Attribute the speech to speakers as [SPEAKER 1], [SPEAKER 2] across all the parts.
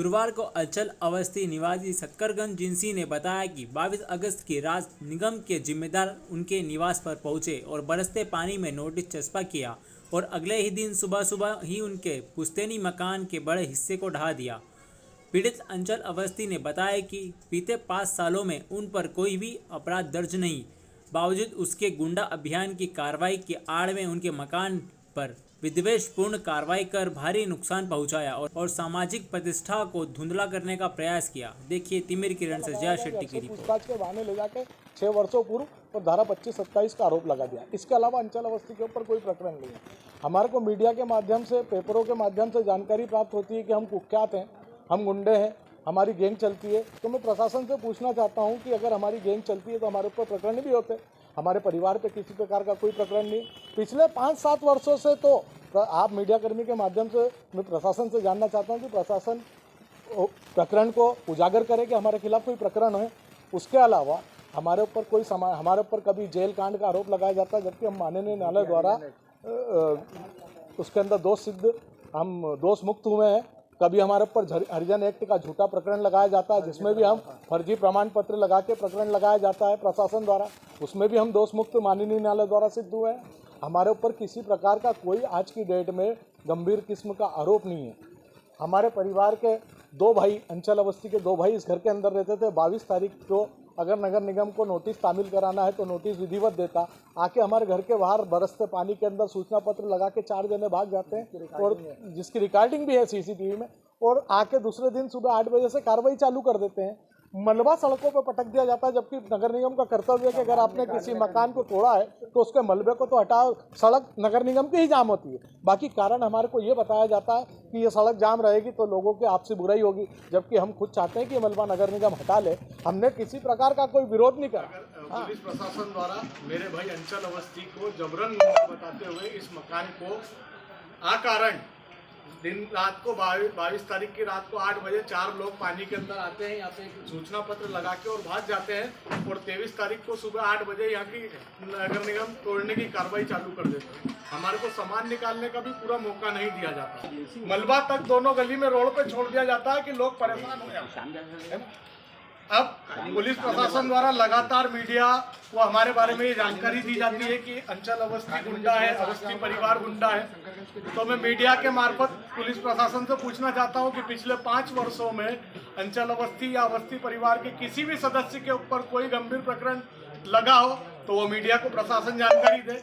[SPEAKER 1] गुरुवार को अचल अवस्थी निवासी सक्करगंज जिंसी ने बताया कि 22 अगस्त की रात निगम के जिम्मेदार उनके निवास पर पहुंचे और बरसते पानी में नोटिस चस्पा किया और अगले ही दिन सुबह सुबह ही उनके पुश्तैनी मकान के बड़े हिस्से को ढहा दिया। पीड़ित अंचल अवस्थी ने बताया कि बीते 5 सालों में उन पर कोई भी अपराध दर्ज नहीं, बावजूद उसके गुंडा अभियान की कार्रवाई की आड़ में उनके मकान पर विद्वेषपूर्ण कार्रवाई कर भारी नुकसान पहुंचाया और सामाजिक प्रतिष्ठा को धुंधला करने का प्रयास किया। देखिए तिमिर किरण से जया शेट्टी की रिपोर्ट।
[SPEAKER 2] पूछताछ के बहाने ले जाकर 6 वर्षों पूर्व और धारा 25-27 का आरोप लगा दिया। इसके अलावा अंचल अवस्थी के ऊपर कोई प्रकरण नहीं है। हमारे को मीडिया के माध्यम से, पेपरों के माध्यम से जानकारी प्राप्त होती है कि हम कुख्यात हैं, हम गुंडे हैं, हमारी गैंग चलती है। तो मैं प्रशासन से पूछना चाहता हूं कि अगर हमारी गैंग चलती है तो हमारे ऊपर प्रकरण भी होते। हमारे परिवार पे किसी प्रकार का कोई प्रकरण नहीं। पिछले 5-7 वर्षों से तो आप मीडिया कर्मी के माध्यम से मैं प्रशासन से जानना चाहता हूं कि प्रशासन प्रकरण को उजागर करे कि हमारे खिलाफ कोई प्रकरण है। उसके अलावा हमारे ऊपर कभी जेल कांड का आरोप लगाया जाता है, जबकि हम माननीय न्यायालय द्वारा उसके अंदर हम दोष मुक्त हुए हैं। कभी हमारे ऊपर हरिजन एक्ट का झूठा प्रकरण लगाया जाता है, जिसमें भी हम फर्जी प्रमाण पत्र लगा के प्रकरण लगाया जाता है प्रशासन द्वारा, उसमें भी हम दोष मुक्त माननीय न्यायालय द्वारा सिद्ध हुए हैं। हमारे ऊपर किसी प्रकार का कोई आज की डेट में गंभीर किस्म का आरोप नहीं है। हमारे परिवार के 2 भाई, अंचल अवस्थी के 2 भाई इस घर के अंदर रहते थे। 22 तारीख को अगर नगर निगम को नोटिस तामील कराना है तो नोटिस विधिवत देता, आके हमारे घर के बाहर बरसते पानी के अंदर सूचना पत्र लगा के 4 जने भाग जाते हैं, और जिसकी रिकॉर्डिंग भी है सीसीटीवी में, और आके दूसरे दिन सुबह 8 बजे से कार्रवाई चालू कर देते हैं। मलबा सड़कों पर पटक दिया जाता है, जबकि नगर निगम का कर्तव्य है कि अगर आपने किसी मकान को तोड़ा है तो उसके मलबे को तो हटाओ। सड़क नगर निगम की ही जाम होती है। बाकी कारण हमारे को ये बताया जाता है कि ये सड़क जाम रहेगी तो लोगों की आपसी बुराई होगी, जबकि हम खुद चाहते हैं कि मलबा नगर निगम हटा ले। हमने किसी प्रकार का कोई विरोध नहीं करा।
[SPEAKER 3] पुलिस प्रशासन द्वारा मेरे भाई अंचल अवस्थी को जबरन गुंडा बताते हुए इस मकान को अकारण दिन रात को 22 तारीख की रात को 8 बजे 4 लोग पानी के अंदर आते हैं, यहाँ पे एक सूचना पत्र लगा के और भाग जाते हैं, और 23 तारीख को सुबह 8 बजे यहाँ की नगर निगम तोड़ने की कार्रवाई चालू कर देते हैं। हमारे को सामान निकालने का भी पूरा मौका नहीं दिया जाता। मलबा तक दोनों गली में रोड पे छोड़ दिया जाता है कि लोग परेशान हो जाते हैं। अब पुलिस प्रशासन द्वारा लगातार मीडिया को हमारे बारे में ये जानकारी दी जाती है कि अंचल अवस्थी गुंडा है, अवस्थी परिवार गुंडा है। तो मैं मीडिया के मार्फत पुलिस प्रशासन से पूछना चाहता हूं कि पिछले 5 वर्षों में अंचल अवस्थी या अवस्थी परिवार के किसी भी सदस्य के ऊपर कोई गंभीर प्रकरण लगा हो तो वो मीडिया को प्रशासन जानकारी दे।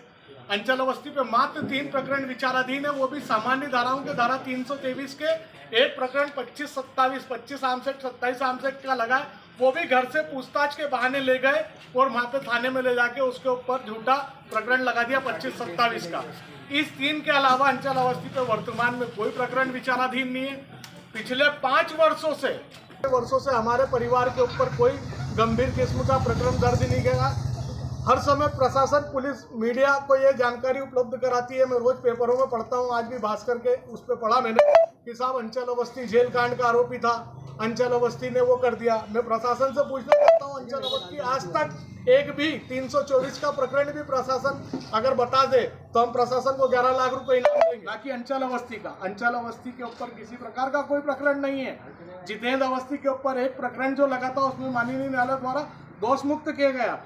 [SPEAKER 3] अंचल अवस्थी पे मात्र 3 प्रकरण विचाराधीन है, वो भी सामान्य धाराओं के धारा 323 के। एक प्रकरण 25-27, 25 आमसेट 27 आमसेट का लगा है, वो भी घर से पूछताछ के बहाने ले गए और वहां पे थाने में ले जाके उसके ऊपर झूठा प्रकरण लगा दिया 25-27 का। इस 3 के अलावा अंचल अवस्थी पे वर्तमान में कोई प्रकरण विचाराधीन नहीं है। पिछले 5 वर्षों से हमारे परिवार के ऊपर कोई गंभीर किस्म का प्रकरण दर्ज नहीं गया। हर समय प्रशासन, पुलिस, मीडिया को ये जानकारी उपलब्ध कराती है। मैं रोज पेपरों में पढ़ता हूँ, आज भी भास्कर के उस पर पढ़ा मैंने कि साहब अंचल अवस्थी जेल कांड का आरोपी था, अंचल अवस्थी ने वो कर दिया। मैं प्रशासन से पूछना चाहता हूँ, अंचल अवस्थी आज तक एक भी 324 का प्रकरण भी प्रशासन अगर बता दे तो हम प्रशासन को 11 लाख रुपए इनाम देंगे। बाकी अंचल अवस्थी के ऊपर किसी प्रकार का कोई प्रकरण नहीं है। जितेंद्र अवस्थी के ऊपर एक प्रकरण जो लगा था उसमें माननीय न्यायालय द्वारा दोष मुक्त किया गया।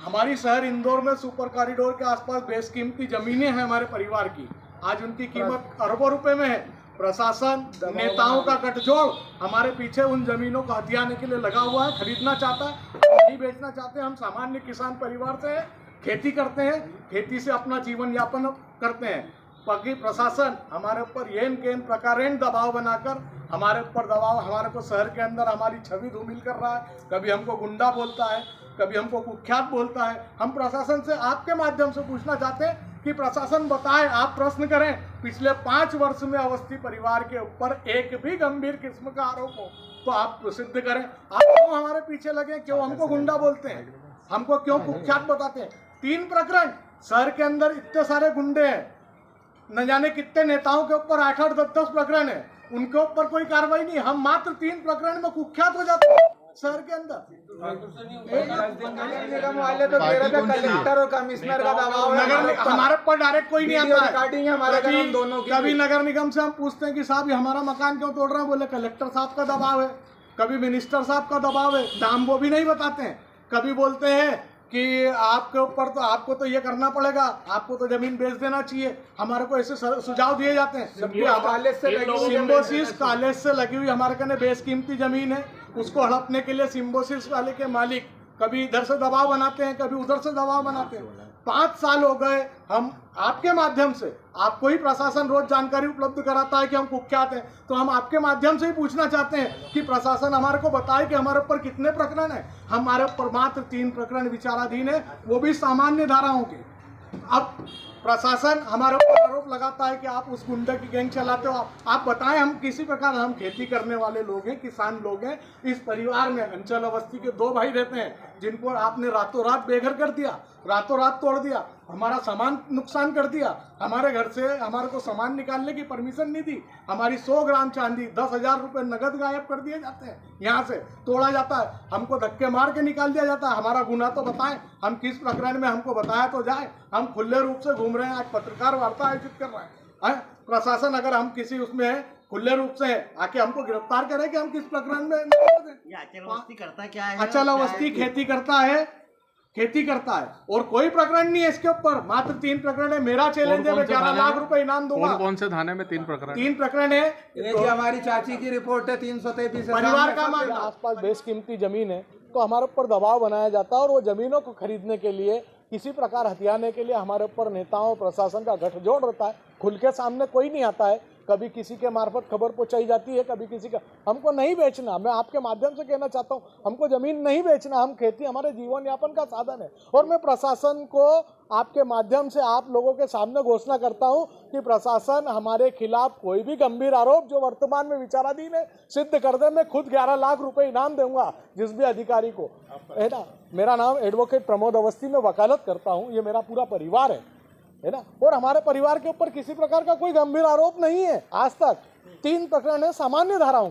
[SPEAKER 3] हमारी शहर इंदौर में सुपर कॉरिडोर के आसपास बेशकीमती जमीनें हैं हमारे परिवार की, आज उनकी कीमत अरबों रुपए में है। प्रशासन, नेताओं का गठजोड़ हमारे पीछे उन जमीनों को हथियाने के लिए लगा हुआ है, खरीदना चाहता है, नहीं बेचना चाहते। हम सामान्य किसान परिवार से खेती करते हैं, खेती से अपना जीवन यापन करते हैं। बाकी प्रशासन हमारे ऊपर येन केन प्रकारेण दबाव बनाकर हमारे को शहर के अंदर हमारी छवि धूमिल कर रहा है। कभी हमको गुंडा बोलता है, कभी हमको कुख्यात बोलता है। हम प्रशासन से आपके माध्यम से पूछना चाहते हैं कि प्रशासन बताए, आप प्रश्न करें, पिछले 5 वर्ष में अवस्थी परिवार के ऊपर एक भी गंभीर किस्म का आरोप हो तो आप सिद्ध करें। आप क्यों हमारे पीछे लगे, क्यों हमको गुंडा बोलते हैं, हमको क्यों कुख्यात बताते हैं? 3 प्रकरण, शहर के अंदर इतने सारे गुंडे हैं, न जाने कितने नेताओं के ऊपर 8-8, 10-10 प्रकरण है, उनके ऊपर कोई कार्रवाई नहीं। हम मात्र 3 प्रकरण में कुख्यात हो जाते हैं। शहर के अंदर।
[SPEAKER 4] निगम वाले तो कह रहे थे कलेक्टर और कमिश्नर का दबाव है,
[SPEAKER 3] नगर हमारे पर डायरेक्ट कोई नहीं आता है।
[SPEAKER 4] रिकॉर्डिंग है हमारे घर हम दोनों की।
[SPEAKER 3] कभी नगर निगम से हम पूछते हैं कि साहब ये हमारा मकान क्यों तोड़ रहे हैं, बोले कलेक्टर साहब का दबाव है। कभी मिनिस्टर साहब का दबाव है, दाम वो भी नहीं बताते हैं। कभी बोलते हैं कि आपके ऊपर तो आपको तो ये करना पड़ेगा, आपको तो जमीन बेच देना चाहिए। हमारे को ऐसे सुझाव दिए जाते हैं। सिम्बोसिस कॉलेज से लगी हुई हमारे कहने बेशकीमती जमीन है, उसको हड़पने के लिए सिम्बोसिस वाले के मालिक कभी इधर से दबाव बनाते हैं, कभी उधर से दबाव बनाते हैं। 5 साल हो गए, हम आपके माध्यम से, आपको ही प्रशासन रोज जानकारी उपलब्ध कराता है कि हम कुख्यात हैं, तो हम आपके माध्यम से ही पूछना चाहते हैं कि प्रशासन हमारे को बताए कि हमारे ऊपर कितने प्रकरण है। हमारे ऊपर मात्र 3 प्रकरण विचाराधीन है, वो भी सामान्य धाराओं के। अब प्रशासन हमारे ऊपर आरोप लगाता है कि आप उस गुंडे की गैंग चलाते हो। आप बताएं, हम किसी प्रकार, हम खेती करने वाले लोग हैं, किसान लोग हैं। इस परिवार में अंचल अवस्थी के 2 भाई रहते हैं, जिनको आपने रातों रात बेघर कर दिया, रातों रात तोड़ दिया, हमारा सामान नुकसान कर दिया। हमारे घर से हमारे को सामान निकालने की परमिशन नहीं दी। हमारी 100 ग्राम चांदी, 10,000 रुपये नगद गायब कर दिए जाते हैं, यहाँ से तोड़ा जाता है, हमको धक्के मार के निकाल दिया जाता है। हमारा गुना तो बताएं, हम किस प्रकरण में, हमको बताया तो जाए। हम खुले रूप से घूम रहे हैं, आज पत्रकार वार्ता आयोजित कर रहे हैं। प्रशासन अगर हम किसी उसमें है, खुले रूप से आके हमको गिरफ्तार करे कि हम किस प्रकरण में।
[SPEAKER 5] अचल अवस्थी करता क्या है?
[SPEAKER 3] अचल अवस्थी खेती करता है, खेती करता है, और कोई प्रकरण नहीं है इसके ऊपर। मात्र 3 प्रकरण है। मेरा चैलेंज है, मैं 11 लाख रुपए इनाम दूंगा।
[SPEAKER 6] कौन से थाने में 3 प्रकरण?
[SPEAKER 3] 3 प्रकरण है।
[SPEAKER 4] ये जो हमारी चाची की रिपोर्ट है 333
[SPEAKER 3] परिवार का मामला,
[SPEAKER 2] आसपास बेशकीमती जमीन है, तो हमारे ऊपर दबाव बनाया जाता है, और वो जमीनों को खरीदने के लिए, किसी प्रकार हथियाने के लिए हमारे ऊपर नेताओं और प्रशासन का गठजोड़ रहता है। खुल के सामने कोई नहीं आता है। कभी किसी के मार्फत खबर पहुंचाई जाती है, कभी किसी का। हमको नहीं बेचना, मैं आपके माध्यम से कहना चाहता हूं, हमको जमीन नहीं बेचना। हम खेती हमारे जीवन यापन का साधन है। और मैं प्रशासन को आपके माध्यम से आप लोगों के सामने घोषणा करता हूं कि प्रशासन हमारे खिलाफ कोई भी गंभीर आरोप जो वर्तमान में विचाराधीन है सिद्ध कर दे। मैं खुद 11 लाख रुपए इनाम दूंगा जिस भी अधिकारी को, है ना। मेरा नाम एडवोकेट प्रमोद अवस्थी, में वकालत करता हूँ। ये मेरा पूरा परिवार है ना। और हमारे परिवार के ऊपर किसी प्रकार का कोई गंभीर आरोप नहीं है आज तक। 3 प्रकरण है सामान्य धाराओं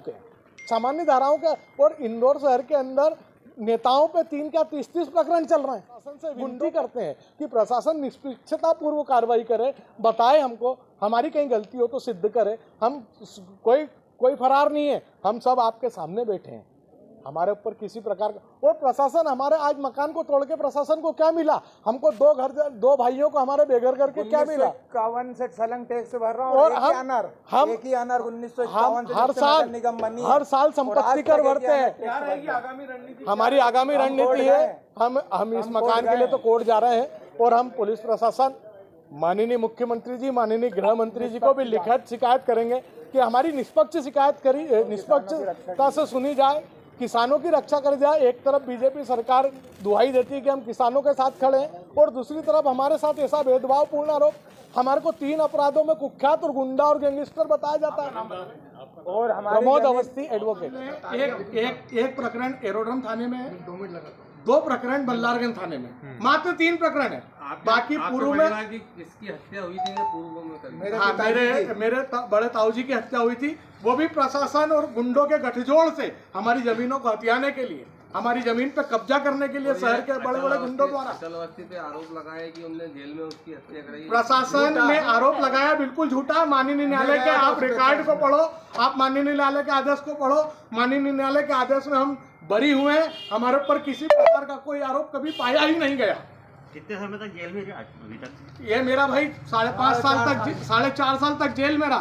[SPEAKER 2] के। और इंदौर शहर के अंदर नेताओं पे 3 क्या 30 प्रकरण चल रहे हैं। प्रशासन से विनती करते हैं कि प्रशासन निष्पक्षता पूर्व कार्रवाई करे, बताए हमको, हमारी कहीं गलती हो तो सिद्ध करे। हम कोई फरार नहीं है, हम सब आपके सामने बैठे हैं। हमारे ऊपर किसी प्रकार का, और प्रशासन हमारे आज मकान को तोड़ के प्रशासन को क्या मिला? हमको 2 भाइयों को हमारे बेघर करके क्या मिला?
[SPEAKER 4] 1951 से छलंग टैक्स भर रहा हूं,
[SPEAKER 2] और
[SPEAKER 4] हम 1951
[SPEAKER 2] हम हर साल संपत्ति कर भरते हैं। हमारी आगामी रणनीति है, हम इस मकान के लिए तो कोर्ट जा रहे हैं, और हम पुलिस प्रशासन, माननीय मुख्यमंत्री जी, माननीय गृह मंत्री जी को भी लिखित शिकायत करेंगे कि हमारी निष्पक्षता से सुनी जाए, किसानों की रक्षा कर जाए। एक तरफ बीजेपी सरकार दुहाई देती है कि हम किसानों के साथ खड़े हैं, और दूसरी तरफ हमारे साथ ऐसा भेदभावपूर्ण आरोप, हमारे को 3 अपराधों में कुख्यात और गुंडा और गैंगस्टर बताया जाता है। और प्रमोद अवस्थी एडवोकेट।
[SPEAKER 3] एक प्रकरण एरोड्रम थाने में है, 2 प्रकरण बल्लारगंज थाने में, मात्र 3 प्रकरण है। बाकी पूर्व में
[SPEAKER 6] किसकी हत्या हुई थी? पूर्व में
[SPEAKER 3] हाँ, मेरे बड़े ताऊजी की हत्या हुई थी, वो भी प्रशासन और गुंडों के गठजोड़ से हमारी जमीनों को हथियाने के लिए, हमारी जमीन पे कब्जा करने के लिए शहर के बड़े बड़े गुंडों द्वारा।
[SPEAKER 6] अचल अवस्थी पे आरोप लगाया कि उन्होंने जेल में उसकी हत्या कराई।
[SPEAKER 3] प्रशासन ने आरोप लगाया, बिल्कुल झूठा। माननीय न्यायालय के आप रिकॉर्ड को पढ़ो, आप माननीय न्यायालय के आदेश को पढ़ो। माननीय न्यायालय के आदेश में हम बरी हुए हैं। हमारे ऊपर किसी प्रकार का कोई आरोप कभी पाया ही नहीं गया।
[SPEAKER 5] कितने समय तक जेल में रहे अभी तक?
[SPEAKER 3] ये मेरा भाई 4.5 साल तक जेल में रहा।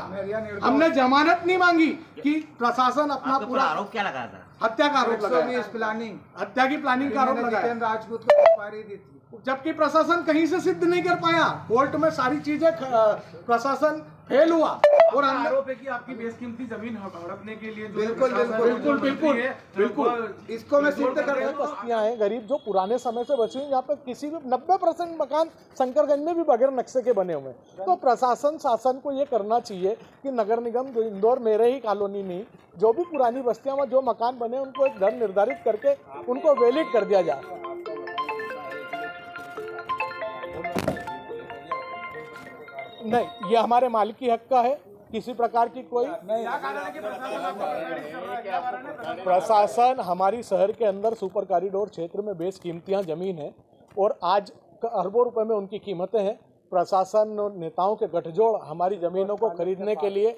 [SPEAKER 3] हमने जमानत नहीं मांगी कि प्रशासन अपना पूरा
[SPEAKER 5] आरोप क्या लगाया था?
[SPEAKER 3] हत्या का आरोप लगाया, हत्या की प्लानिंग का आरोप लगाया,
[SPEAKER 4] राजपूत को सुपारी दी थी।
[SPEAKER 3] जबकि प्रशासन कहीं से सिद्ध नहीं कर पाया। कोर्ट में सारी चीजें प्रशासन फेल हुआ। और
[SPEAKER 6] आरोप है कि आपकी बेशकीमती जमीन हड़पने के लिए
[SPEAKER 3] बिल्कुल
[SPEAKER 4] इसको मैं सिद्ध कर रहा हूं।
[SPEAKER 2] बस्तियां हैं गरीब जो पुराने समय से बची हुई, यहाँ पे किसी भी 90% मकान शंकरगंज में भी बगैर नक्शे के बने हुए हैं। तो प्रशासन शासन को ये करना चाहिए कि नगर निगम जो इंदौर मेरे ही कॉलोनी नहीं, जो भी पुरानी बस्तियां में जो मकान बने उनको एक दर निर्धारित करके उनको वैलिड कर दिया जाए। नहीं, ये हमारे मालिकी हक का है किसी प्रकार की कोई प्रशासन हमारी शहर के अंदर सुपर कॉरिडोर क्षेत्र में बेशकीमतियाँ जमीन है और आज अरबों रुपए में उनकी कीमतें हैं। प्रशासन नेताओं के गठजोड़ हमारी जमीनों को खरीदने के लिए